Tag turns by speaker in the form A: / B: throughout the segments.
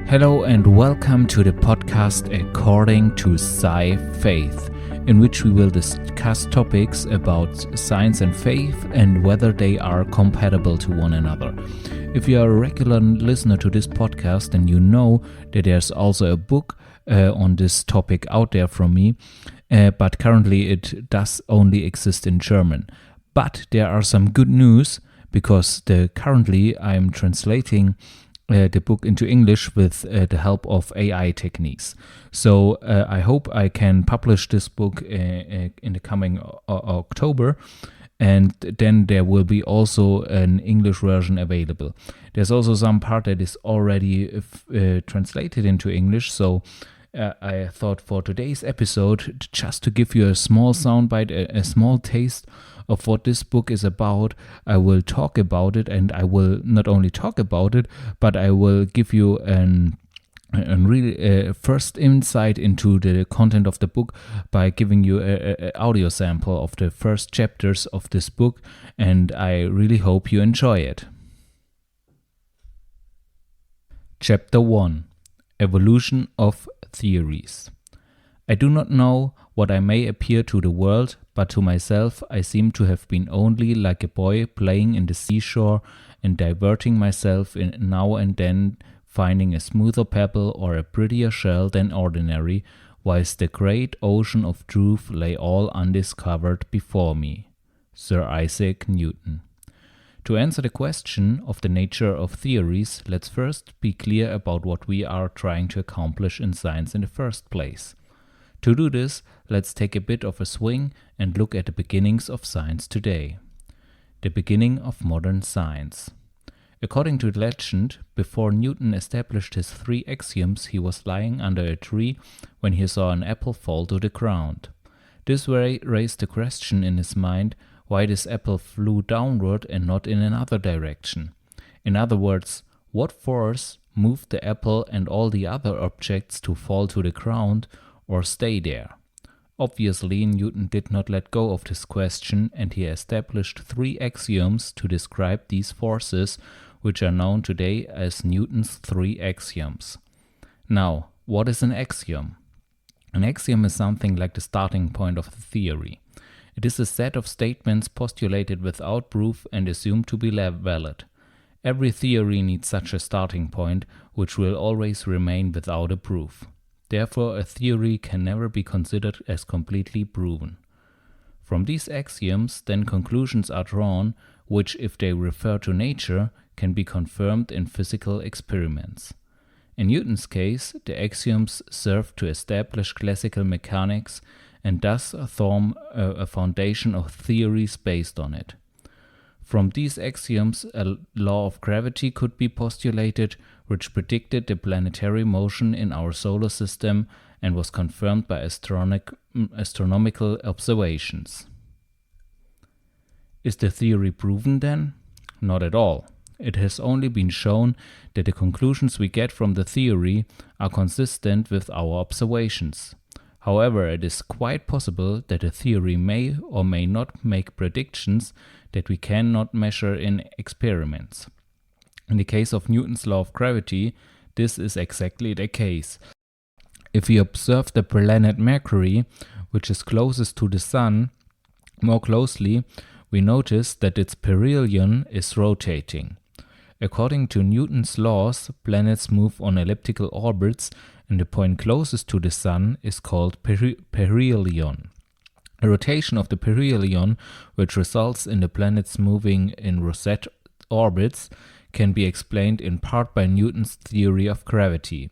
A: Hello and welcome to the podcast According to Sci-Faith, in which we will discuss topics about science and faith and whether they are compatible to one another. If you are a regular listener to this podcast, then you know that there's also a book on this topic out there from me, but currently it does only exist in German. But there are some good news because currently I'm translating the book into English with the help of AI techniques. So I hope I can publish this book in the coming October, and then there will be also an English version available. There's also some part that is already translated into English, so I thought for today's episode, just to give you a small soundbite, a small taste of what this book is about, I will talk about it, and I will not only talk about it, but I will give you a really first insight into the content of the book by giving you an audio sample of the first chapters of this book, and I really hope you enjoy it. Chapter 1: Evolution of Theories. I do not know what I may appear to the world, but to myself I seem to have been only like a boy playing in the seashore and diverting myself in now and then finding a smoother pebble or a prettier shell than ordinary, whilst the great ocean of truth lay all undiscovered before me. Sir Isaac Newton. To answer the question of the nature of theories, let's first be clear about what we are trying to accomplish in science in the first place. To do this, let's take a bit of a swing and look at the beginnings of science today. The beginning of modern science. According to legend, before Newton established his 3 axioms, he was lying under a tree when he saw an apple fall to the ground. This raised the question in his mind why this apple flew downward and not in another direction. In other words, what force moved the apple and all the other objects to fall to the ground or stay there? Obviously, Newton did not let go of this question, and he established 3 axioms to describe these forces, which are known today as Newton's 3 axioms. Now, what is an axiom? An axiom is something like the starting point of the theory. It is a set of statements postulated without proof and assumed to be valid. Every theory needs such a starting point, which will always remain without a proof. Therefore, a theory can never be considered as completely proven. From these axioms, then conclusions are drawn, which, if they refer to nature, can be confirmed in physical experiments. In Newton's case, the axioms serve to establish classical mechanics and thus form a foundation of theories based on it. From these axioms, a law of gravity could be postulated, which predicted the planetary motion in our solar system and was confirmed by astronomical observations. Is the theory proven then? Not at all. It has only been shown that the conclusions we get from the theory are consistent with our observations. However, it is quite possible that a theory may or may not make predictions that we cannot measure in experiments. In the case of Newton's law of gravity, this is exactly the case. If we observe the planet Mercury, which is closest to the Sun, more closely, we notice that its perihelion is rotating. According to Newton's laws, planets move on elliptical orbits, and the point closest to the Sun is called perihelion. A rotation of the perihelion, which results in the planets moving in rosette orbits, can be explained in part by Newton's theory of gravity,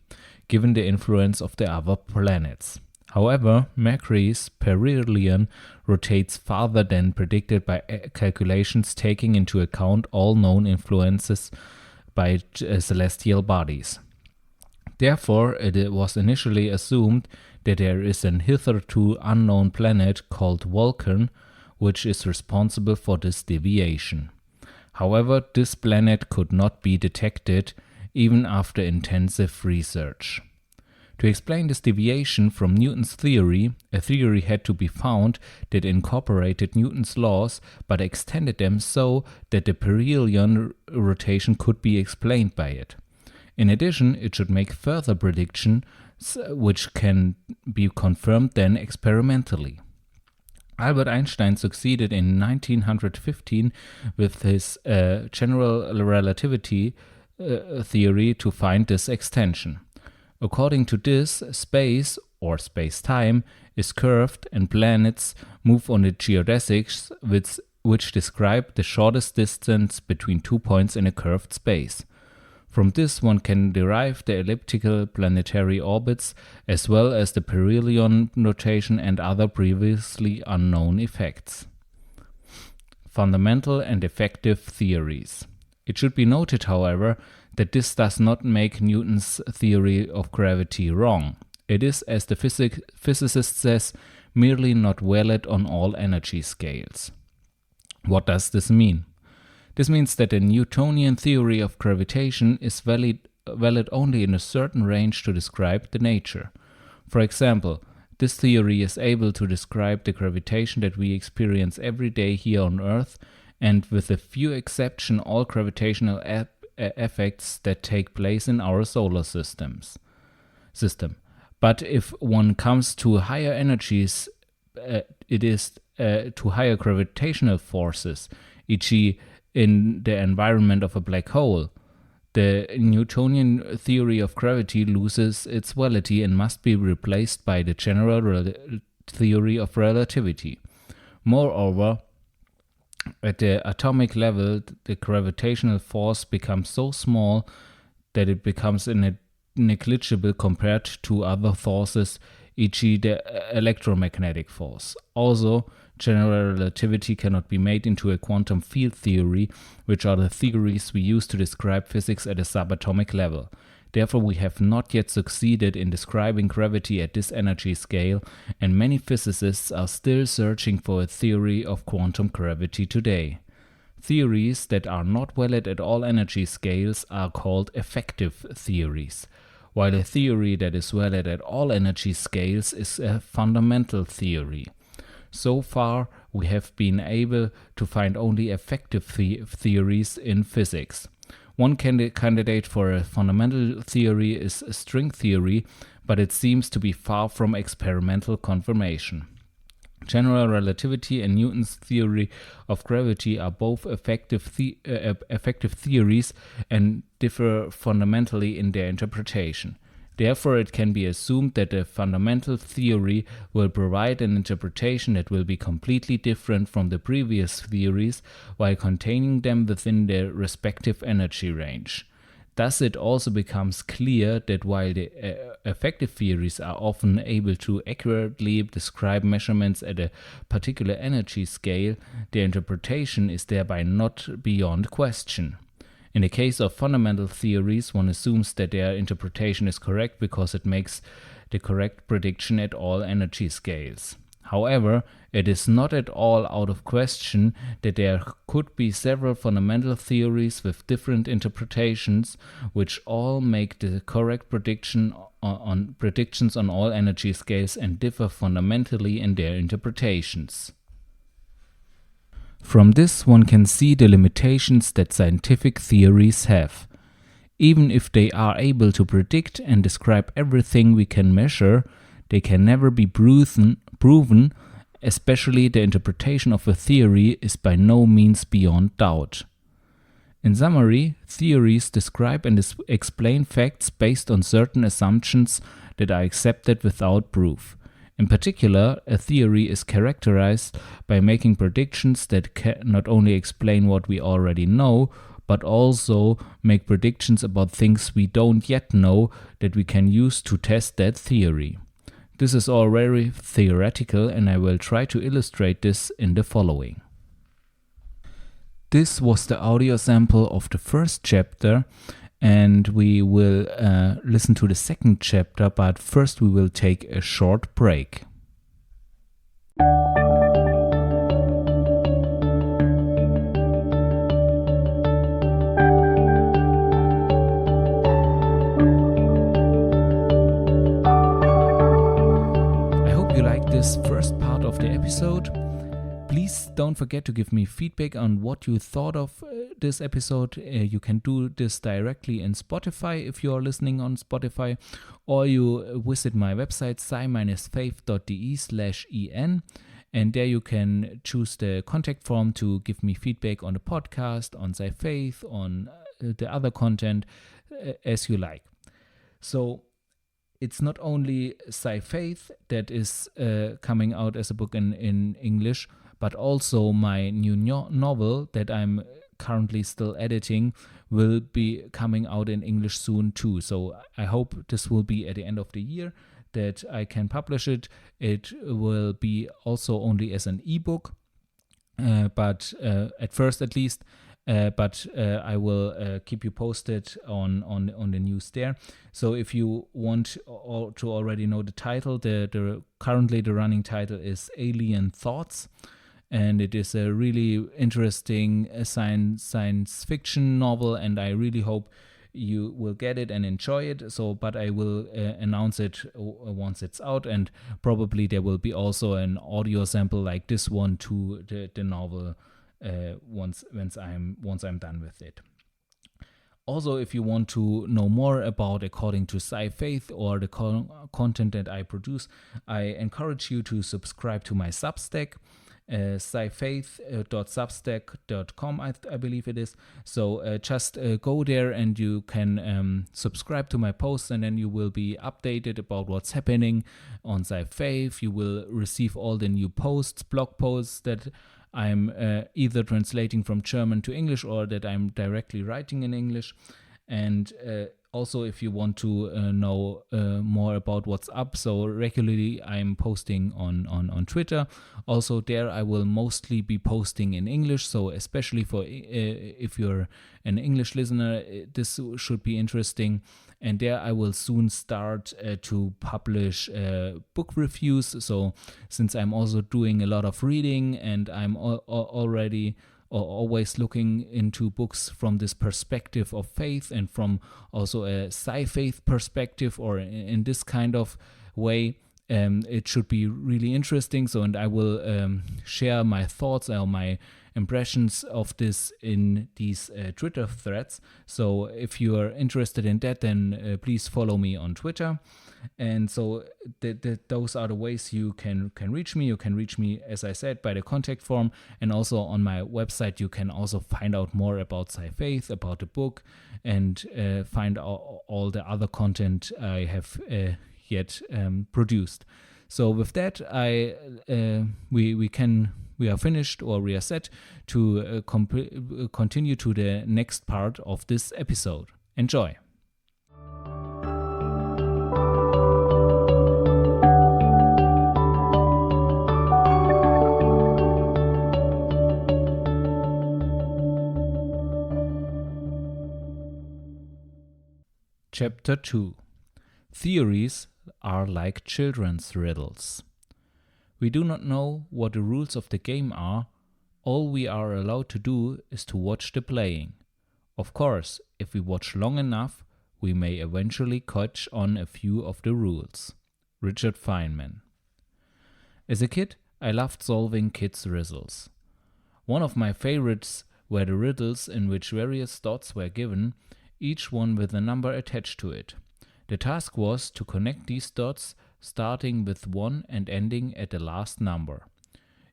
A: given the influence of the other planets. However, Mercury's perihelion rotates farther than predicted by calculations taking into account all known influences by celestial bodies. Therefore, it was initially assumed that there is an hitherto unknown planet called Vulcan, which is responsible for this deviation. However, this planet could not be detected even after intensive research. To explain this deviation from Newton's theory, a theory had to be found that incorporated Newton's laws but extended them so that the perihelion rotation could be explained by it. In addition, it should make further predictions which can be confirmed then experimentally. Albert Einstein succeeded in 1915 with his general relativity theory to find this extension. According to this, space, or space-time, is curved and planets move on the geodesics which describe the shortest distance between 2 points in a curved space. From this one can derive the elliptical planetary orbits as well as the perihelion notation and other previously unknown effects. Fundamental and effective theories. It should be noted, however, that this does not make Newton's theory of gravity wrong. It is, as the physicist says, merely not valid on all energy scales. What does this mean? This means that the Newtonian theory of gravitation is valid only in a certain range to describe the nature. For example, this theory is able to describe the gravitation that we experience every day here on Earth, and with a few exceptions, all gravitational effects that take place in our solar system. But if one comes to higher energies, it is to higher gravitational forces, e.g., in the environment of a black hole, the Newtonian theory of gravity loses its validity and must be replaced by the general theory of relativity. Moreover, at the atomic level, the gravitational force becomes so small that it becomes negligible compared to other forces, e.g. the electromagnetic force. Also, general relativity cannot be made into a quantum field theory, which are the theories we use to describe physics at a subatomic level. Therefore, we have not yet succeeded in describing gravity at this energy scale, and many physicists are still searching for a theory of quantum gravity today. Theories that are not valid at all energy scales are called effective theories, while a theory that is valid at all energy scales is a fundamental theory. So far, we have been able to find only effective theories in physics. One candidate for a fundamental theory is string theory, but it seems to be far from experimental confirmation. General relativity and Newton's theory of gravity are both effective theories and differ fundamentally in their interpretation. Therefore, it can be assumed that a fundamental theory will provide an interpretation that will be completely different from the previous theories while containing them within their respective energy range. Thus, it also becomes clear that while the effective theories are often able to accurately describe measurements at a particular energy scale, their interpretation is thereby not beyond question. In the case of fundamental theories, one assumes that their interpretation is correct because it makes the correct prediction at all energy scales. However, it is not at all out of question that there could be several fundamental theories with different interpretations, which all make the correct predictions on all energy scales and differ fundamentally in their interpretations. From this, one can see the limitations that scientific theories have. Even if they are able to predict and describe everything we can measure, they can never be proven, especially the interpretation of a theory is by no means beyond doubt. In summary, theories describe and explain facts based on certain assumptions that are accepted without proof. In particular, a theory is characterized by making predictions that can not only explain what we already know, but also make predictions about things we don't yet know that we can use to test that theory. This is all very theoretical, and I will try to illustrate this in the following. This was the audio sample of the first chapter, and we will listen to the second chapter, but first we will take a short break. I hope you liked this first part of the episode. Please don't forget to give me feedback on what you thought of this episode. You can do this directly in Spotify if you are listening on Spotify, or you visit my website sci-faith.de/en, and there you can choose the contact form to give me feedback on the podcast, on Sci-Faith, on the other content, as you like. So it's not only Sci-Faith that is coming out as a book in English, but also my new novel that I'm currently still editing will be coming out in English soon too. So I hope this will be at the end of the year that I can publish it. It will be also only as an ebook, but at first at least. But I will keep you posted on the news there. So if you want to already know the title, currently the running title is Alien Thoughts, and it is a really interesting science fiction novel, and I really hope you will get it and enjoy it. So, but I will announce it once it's out, and probably there will be also an audio sample like this one to the novel once I'm done with it. Also, if you want to know more about According to Sci-Faith or the content that I produce, I encourage you to subscribe to my Substack. Sci-Faith.substack.com, I believe it is. So just go there and you can subscribe to my posts, and then you will be updated about what's happening on Sci-Faith. You will receive all the new posts, blog posts that I'm either translating from German to English or that I'm directly writing in English. And also, if you want to know more about what's up, so regularly I'm posting on Twitter. Also there I will mostly be posting in English, so especially for if you're an English listener, this should be interesting. And there I will soon start to publish book reviews. So since I'm also doing a lot of reading and I'm already always looking into books from this perspective of faith and from also a sci-faith perspective, or in this kind of way, it should be really interesting. So, and I will share my thoughts or my impressions of this in these Twitter threads. So if you are interested in that, then please follow me on Twitter. And so those are the ways you can reach me. You can reach me, as I said, by the contact form, and also on my website you can also find out more about Sci-Faith, about the book, and find all the other content I have yet produced. So with that, we are finished, or we are set to continue to the next part of this episode. Enjoy. Chapter 2. Theories are like children's riddles. We do not know what the rules of the game are. All we are allowed to do is to watch the playing. Of course, if we watch long enough, we may eventually catch on a few of the rules. Richard Feynman. As a kid, I loved solving kids' riddles. One of my favorites were the riddles in which various dots were given, each one with a number attached to it. The task was to connect these dots, starting with 1 and ending at the last number.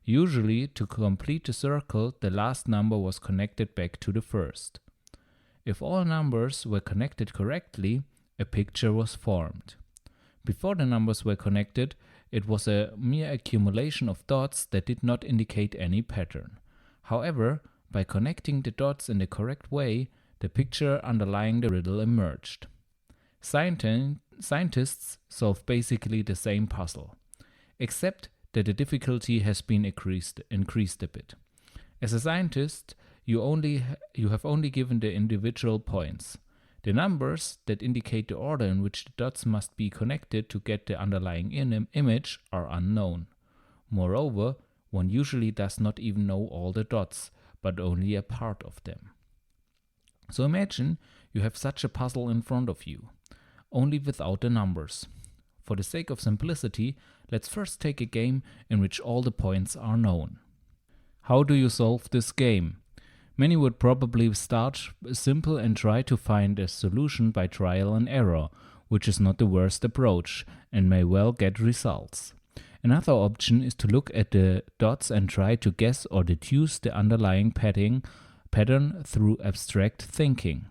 A: Usually, to complete the circle, the last number was connected back to the first. If all numbers were connected correctly, a picture was formed. Before the numbers were connected, it was a mere accumulation of dots that did not indicate any pattern. However, by connecting the dots in the correct way, the picture underlying the riddle emerged. Scientists solve basically the same puzzle, except that the difficulty has been increased a bit. As a scientist, you have only given the individual points. The numbers that indicate the order in which the dots must be connected to get the underlying image are unknown. Moreover, one usually does not even know all the dots, but only a part of them. So imagine you have such a puzzle in front of you, only without the numbers. For the sake of simplicity, let's first take a game in which all the points are known. How do you solve this game? Many would probably start simple and try to find a solution by trial and error, which is not the worst approach and may well get results. Another option is to look at the dots and try to guess or deduce the underlying pattern through abstract thinking.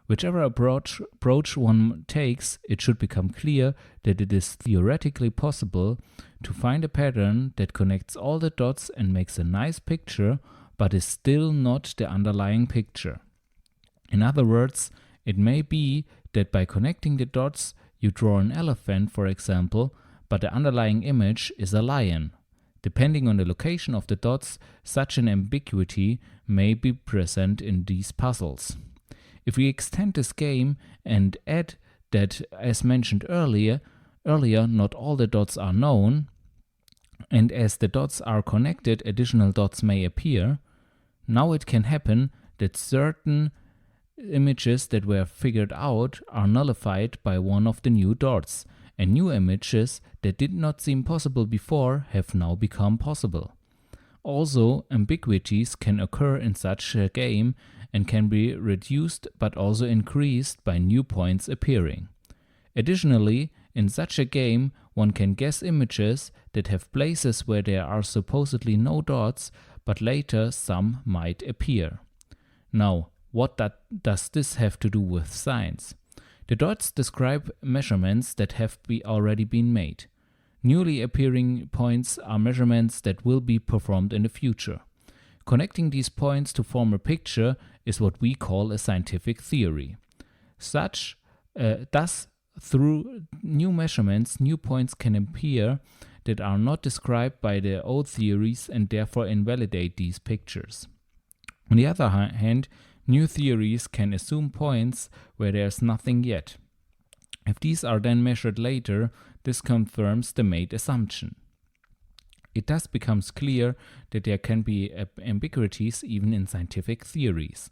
A: Whichever approach one takes, it should become clear that it is theoretically possible to find a pattern that connects all the dots and makes a nice picture, but is still not the underlying picture. In other words, it may be that by connecting the dots, you draw an elephant, for example, but the underlying image is a lion. Depending on the location of the dots, such an ambiguity may be present in these puzzles. If we extend this game and add that, as mentioned earlier, not all the dots are known, and as the dots are connected, additional dots may appear, now it can happen that certain images that were figured out are nullified by one of the new dots, and new images that did not seem possible before have now become possible. Also, ambiguities can occur in such a game and can be reduced but also increased by new points appearing. Additionally, in such a game, one can guess images that have places where there are supposedly no dots, but later some might appear. Now, what does this have to do with science? The dots describe measurements that have already been made. Newly appearing points are measurements that will be performed in the future. Connecting these points to form a picture is what we call a scientific theory. Thus, through new measurements, new points can appear that are not described by the old theories and therefore invalidate these pictures. On the other hand, new theories can assume points where there is nothing yet. If these are then measured later, this confirms the made assumption. It thus becomes clear that there can be ambiguities even in scientific theories.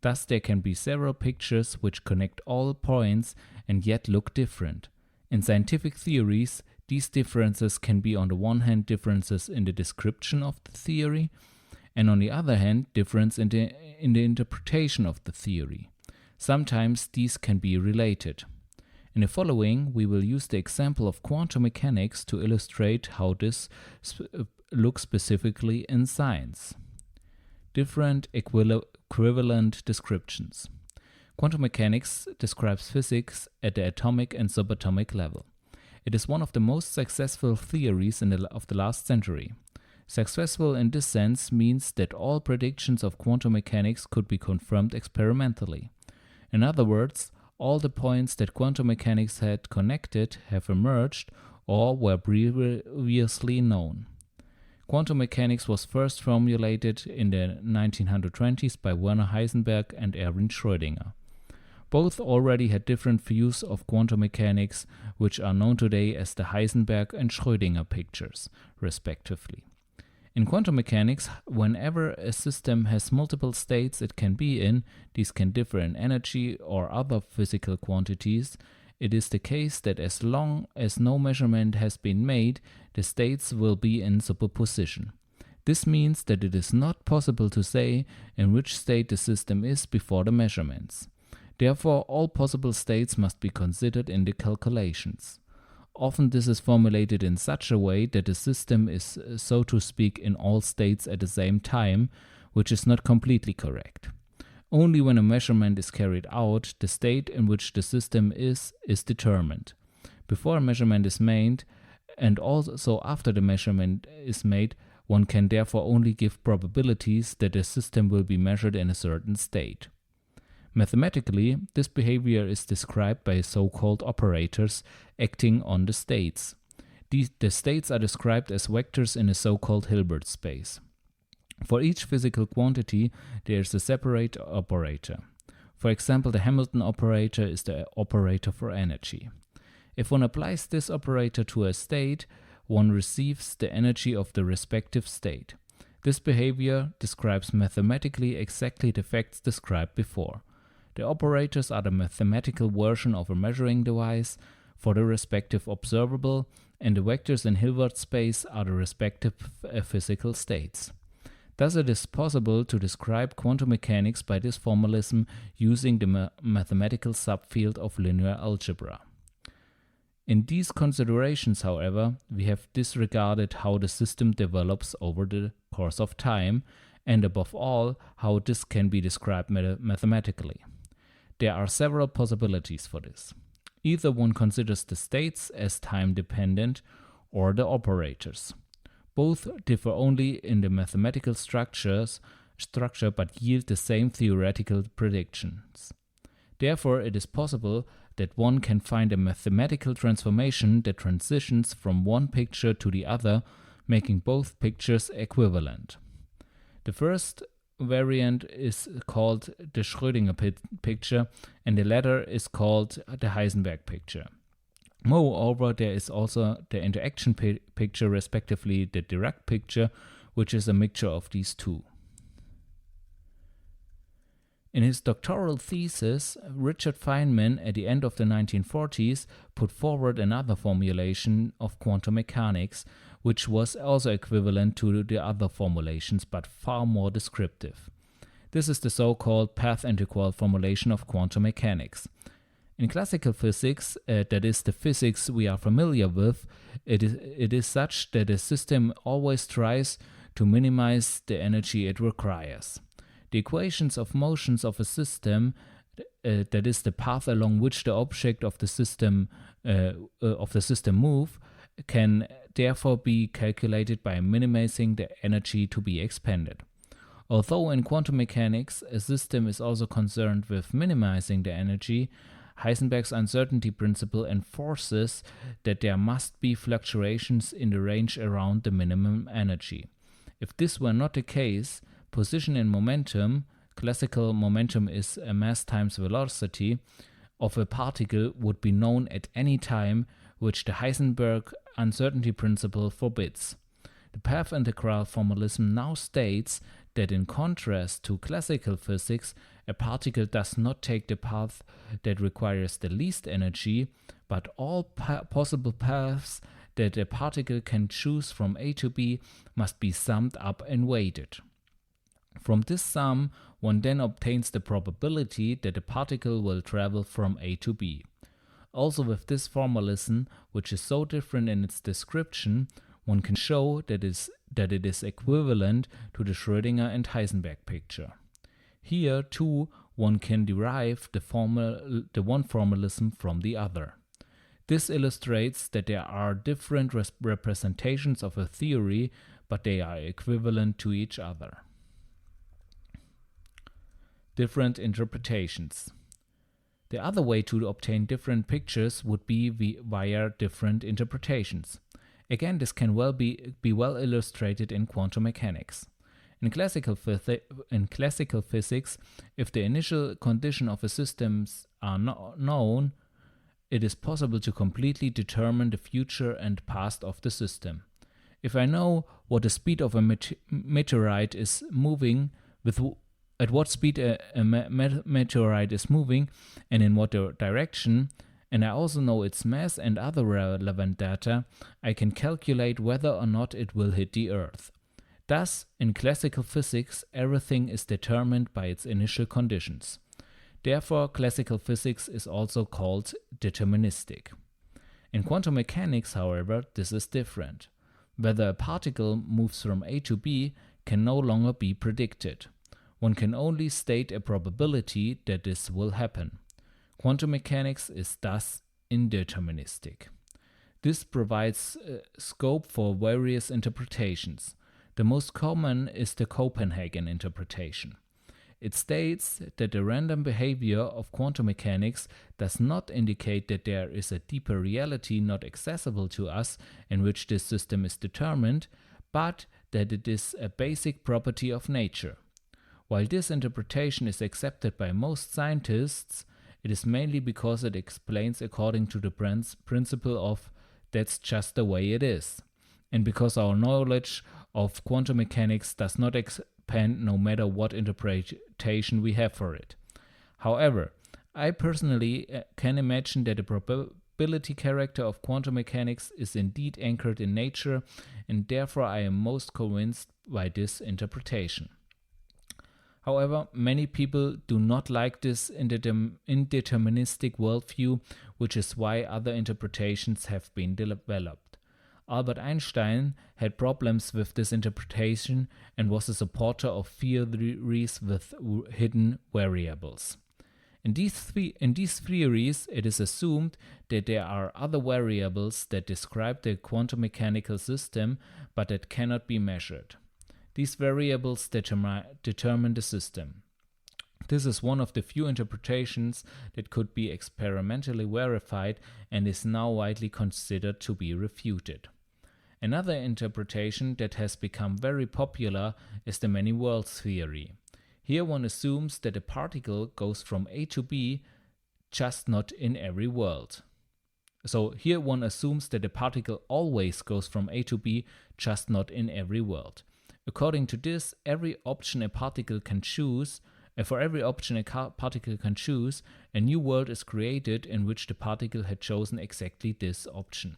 A: Thus, there can be several pictures which connect all points and yet look different. In scientific theories, these differences can be on the one hand differences in the description of the theory, and on the other hand difference in the interpretation of the theory. Sometimes these can be related. In the following, we will use the example of quantum mechanics to illustrate how this looks specifically in science. Different equivalent descriptions. Quantum mechanics describes physics at the atomic and subatomic level. It is one of the most successful theories of the last century. Successful in this sense means that all predictions of quantum mechanics could be confirmed experimentally. In other words, all the points that quantum mechanics had connected have emerged or were previously known. Quantum mechanics was first formulated in the 1920s by Werner Heisenberg and Erwin Schrödinger. Both already had different views of quantum mechanics, which are known today as the Heisenberg and Schrödinger pictures, respectively. In quantum mechanics, whenever a system has multiple states it can be in, these can differ in energy or other physical quantities. It is the case that as long as no measurement has been made, the states will be in superposition. This means that it is not possible to say in which state the system is before the measurements. Therefore, all possible states must be considered in the calculations. Often this is formulated in such a way that the system is, so to speak, in all states at the same time, which is not completely correct. Only when a measurement is carried out, the state in which the system is determined. Before a measurement is made, and also after the measurement is made, one can therefore only give probabilities that the system will be measured in a certain state. Mathematically, this behavior is described by so-called operators acting on the states. The states are described as vectors in a so-called Hilbert space. For each physical quantity, there is a separate operator. For example, the Hamilton operator is the operator for energy. If one applies this operator to a state, one receives the energy of the respective state. This behavior describes mathematically exactly the facts described before. The operators are the mathematical version of a measuring device for the respective observable, and the vectors in Hilbert space are the respective physical states. Thus, it is possible to describe quantum mechanics by this formalism using the mathematical subfield of linear algebra. In these considerations, however, we have disregarded how the system develops over the course of time, and above all, how this can be described mathematically. There are several possibilities for this. Either one considers the states as time-dependent or the operators. Both differ only in the mathematical structure but yield the same theoretical predictions. Therefore, it is possible that one can find a mathematical transformation that transitions from one picture to the other, making both pictures equivalent. The first variant is called the Schrödinger picture, and the latter is called the Heisenberg picture. Moreover, there is also the interaction picture, respectively the Dirac picture, which is a mixture of these two. In his doctoral thesis, Richard Feynman, at the end of the 1940s, put forward another formulation of quantum mechanics, which was also equivalent to the other formulations but far more descriptive. This is the so-called path-integral formulation of quantum mechanics. In classical physics, that is the physics we are familiar with, it is such that a system always tries to minimize the energy it requires. The equations of motions of a system, that is the path along which the object of the system move, can therefore be calculated by minimizing the energy to be expended. Although in quantum mechanics a system is also concerned with minimizing the energy, Heisenberg's uncertainty principle enforces that there must be fluctuations in the range around the minimum energy. If this were not the case, position and momentum, classical momentum is a mass times velocity, of a particle would be known at any time, which the Heisenberg uncertainty principle forbids. The path integral formalism now states that in contrast to classical physics, a particle does not take the path that requires the least energy, but all possible paths that a particle can choose from A to B must be summed up and weighted. From this sum, one then obtains the probability that a particle will travel from A to B. Also with this formalism, which is so different in its description, one can show that it is equivalent to the Schrödinger and Heisenberg picture. Here, too, one can derive the one formalism from the other. This illustrates that there are different representations of a theory, but they are equivalent to each other. Different interpretations. The other way to obtain different pictures would be via different interpretations. Again, this can be well illustrated in quantum mechanics. In classical physics, if the initial condition of a system are not known, it is possible to completely determine the future and past of the system. If I know what the speed of a meteorite is moving, at what speed a meteorite is moving and in what direction, and I also know its mass and other relevant data, I can calculate whether or not it will hit the Earth. Thus, in classical physics, everything is determined by its initial conditions. Therefore, classical physics is also called deterministic. In quantum mechanics, however, this is different. Whether a particle moves from A to B can no longer be predicted. One can only state a probability that this will happen. Quantum mechanics is thus indeterministic. This provides scope for various interpretations. The most common is the Copenhagen interpretation. It states that the random behavior of quantum mechanics does not indicate that there is a deeper reality not accessible to us in which this system is determined, but that it is a basic property of nature. While this interpretation is accepted by most scientists, it is mainly because it explains according to the principle of that's just the way it is, and because our knowledge of quantum mechanics does not expand no matter what interpretation we have for it. However, I personally can imagine that the probability character of quantum mechanics is indeed anchored in nature, and therefore I am most convinced by this interpretation. However, many people do not like this indeterministic worldview, which is why other interpretations have been developed. Albert Einstein had problems with this interpretation and was a supporter of theories with hidden variables. In these theories, it is assumed that there are other variables that describe the quantum mechanical system, but that cannot be measured. These variables determine the system. This is one of the few interpretations that could be experimentally verified and is now widely considered to be refuted. Another interpretation that has become very popular is the many worlds theory. Here one assumes that a particle goes from A to B, just not in every world. So here one assumes that a particle always goes from A to B, just not in every world. According to this, for every option a particle can choose, a new world is created in which the particle had chosen exactly this option.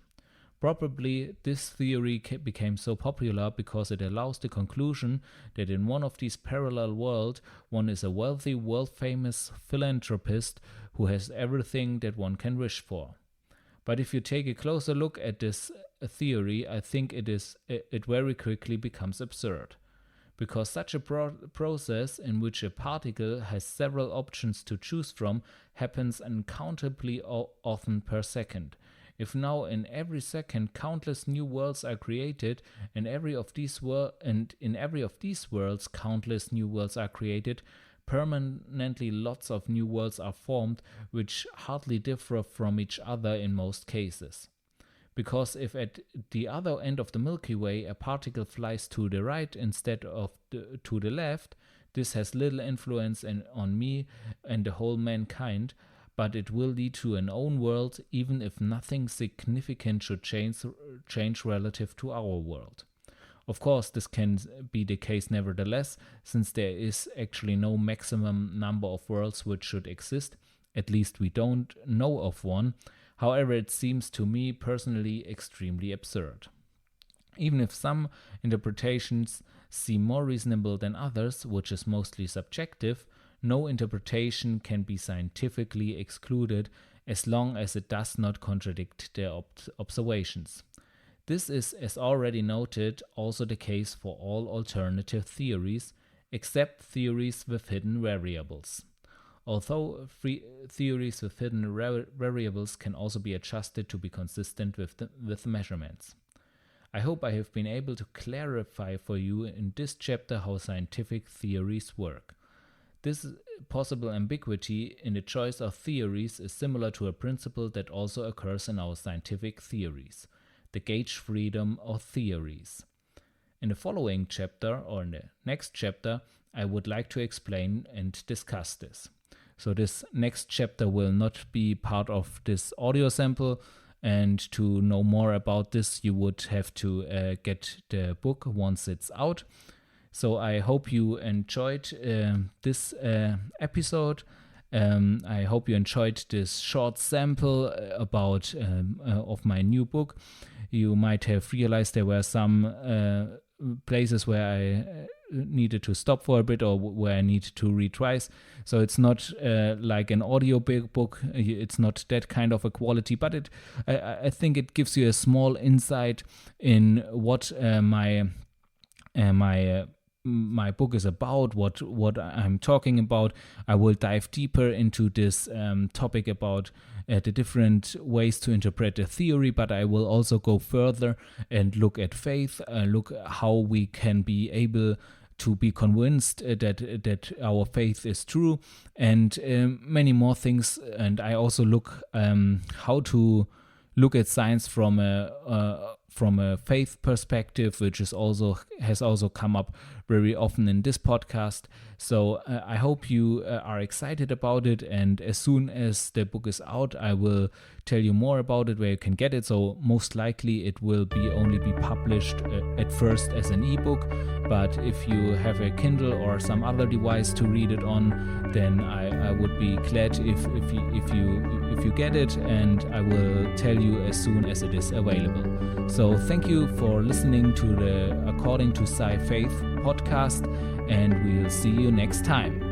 A: Probably this theory became so popular because it allows the conclusion that in one of these parallel worlds, one is a wealthy, world-famous philanthropist who has everything that one can wish for. But if you take a closer look at this theory, I think it very quickly becomes absurd. Because such a process in which a particle has several options to choose from happens uncountably often per second. If now in every second countless new worlds are created, and in every of these worlds countless new worlds are created, permanently lots of new worlds are formed which hardly differ from each other in most cases. Because if at the other end of the Milky Way a particle flies to the right instead of to the left, this has little influence on me and the whole mankind, but it will lead to an own world even if nothing significant should change relative to our world. Of course, this can be the case nevertheless, since there is actually no maximum number of worlds which should exist, at least we don't know of one. However, it seems to me personally extremely absurd. Even if some interpretations seem more reasonable than others, which is mostly subjective, no interpretation can be scientifically excluded as long as it does not contradict their observations. This is, as already noted, also the case for all alternative theories, except theories with hidden variables. Although theories with hidden variables can also be adjusted to be consistent with measurements. I hope I have been able to clarify for you in this chapter how scientific theories work. This possible ambiguity in the choice of theories is similar to a principle that also occurs in our scientific theories, the gauge freedom of theories. In the following chapter, or in the next chapter, I would like to explain and discuss this. So this next chapter will not be part of this audio sample, and to know more about this you would have to get the book once it's out. So I hope you enjoyed this episode. I hope you enjoyed this short sample about of my new book. You might have realized there were some places where I needed to stop for a bit or where I need to read twice. So it's not like an audio book. It's not that kind of a quality, but I think it gives you a small insight in what my book is about, what I'm talking about. I will dive deeper into this topic about the different ways to interpret the theory, but I will also go further and look at faith, look how we can be able to be convinced that our faith is true, and many more things. And I also look how to look at science from a faith perspective, which has also come up very often in this podcast. So I hope you are excited about it, and as soon as the book is out, I will tell you more about it, where you can get it. So most likely it will only be published at first as an ebook, But if you have a Kindle or some other device to read it on, then I would be glad if you get it, and I will tell you as soon as it is available. So thank you for listening to the According to Sci-Faith podcast, and we'll see you next time.